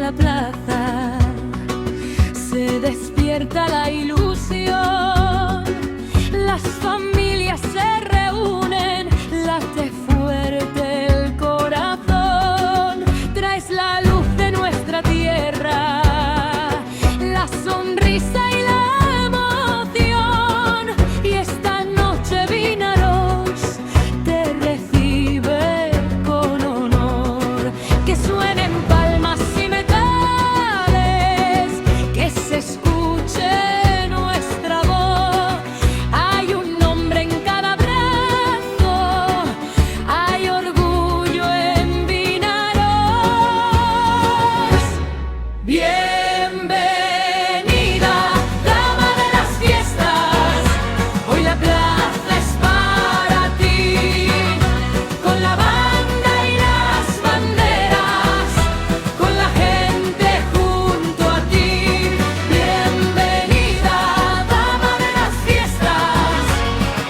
nuestra plaza se despierta la ilusión. Las familias se reúnen, late fuerte el corazón. Traes la luz de nuestra tierra, la sonrisa y la emoción. Y esta noche Vinaros te recibe con honor. Que suenen palmas y metales, que se escuche nuestra voz. Hay un nombre en cada brazo, hay orgullo en Vinaros. Bienvenida, dama de las fiestas, hoy la plaza es para ti. Con la banda y las banderas, con la gente junto a ti. Bienvenida, dama de las fiestas,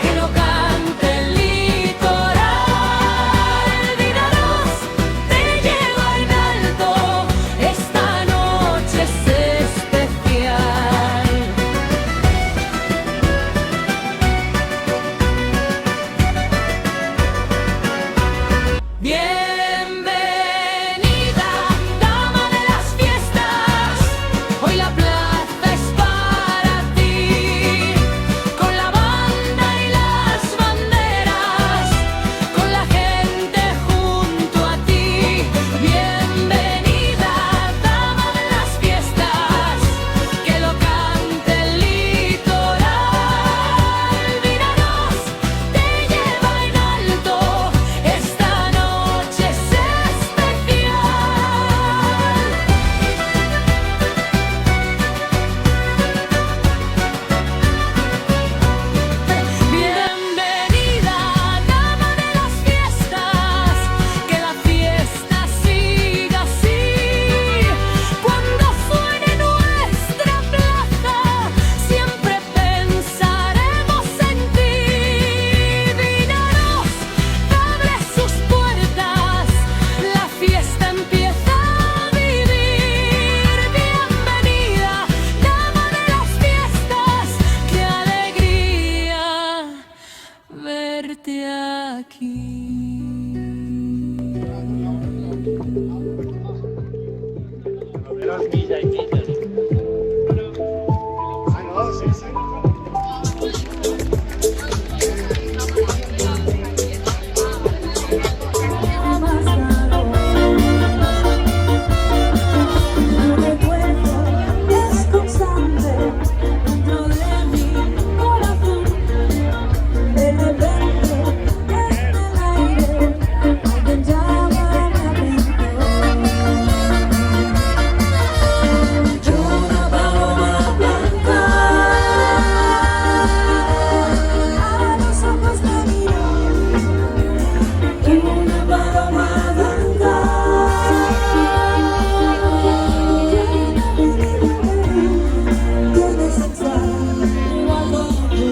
que lo cante el litoral. Vinaros te lleva en alto, esta noche es especial. Bienvenida, dama de las fiestas, hoy la plaza es para ti. Con la banda y las banderas, con la gente junto a ti. Bienvenida, dama de las fiestas, que lo cante el litoral. Vinaros te lleva en alto, esta noche es especial. Bienvenida, dama de las fiestas, que la fiesta siga así. Cuando suene nuestra plaza, siempre pensaremos en ti. Vinaros abre sus puertas, la fiesta empieza a vivir. Bienvenida, dama de las fiestas, qué alegría verte aquí. Tu recuerdo es constante dentro de mi corazón. De repente en el aire alguien llama mi atención. Yo una paloma blanca a los ojos te miro. Una paloma blanca tienes sensual igual como tú.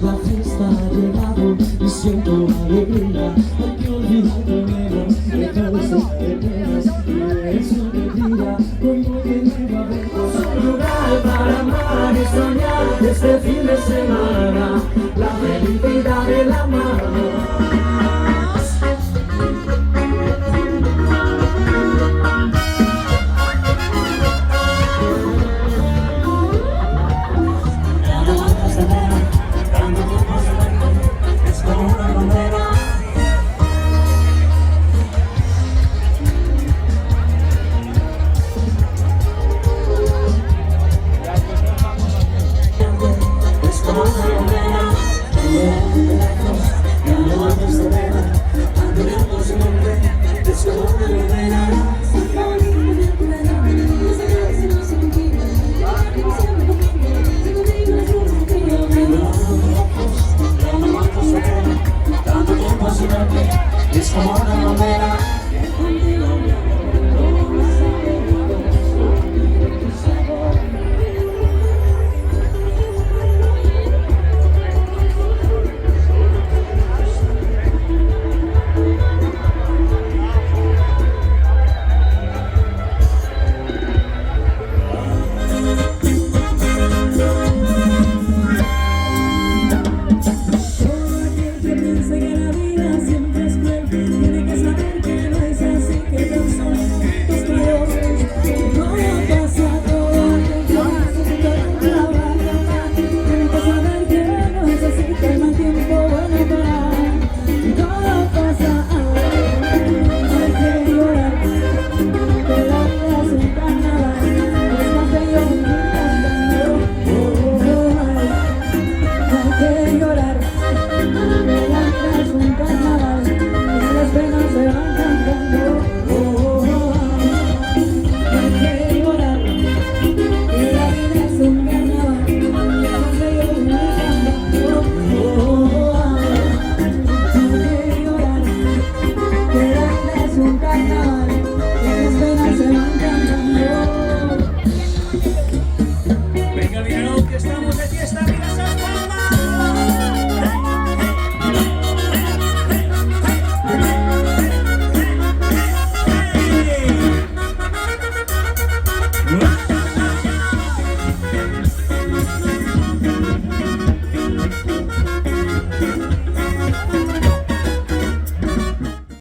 La fiesta ha llegado y siento alegría. Hay que olvidar problemas, dejarse de penas y eso que brilla. Hoy voy de nuevo a vernos. Un lugar para amar y soñar este fin de semana, la felicidad de la mano. Es como una bandera. Es como una bandera. sé que la vida siempre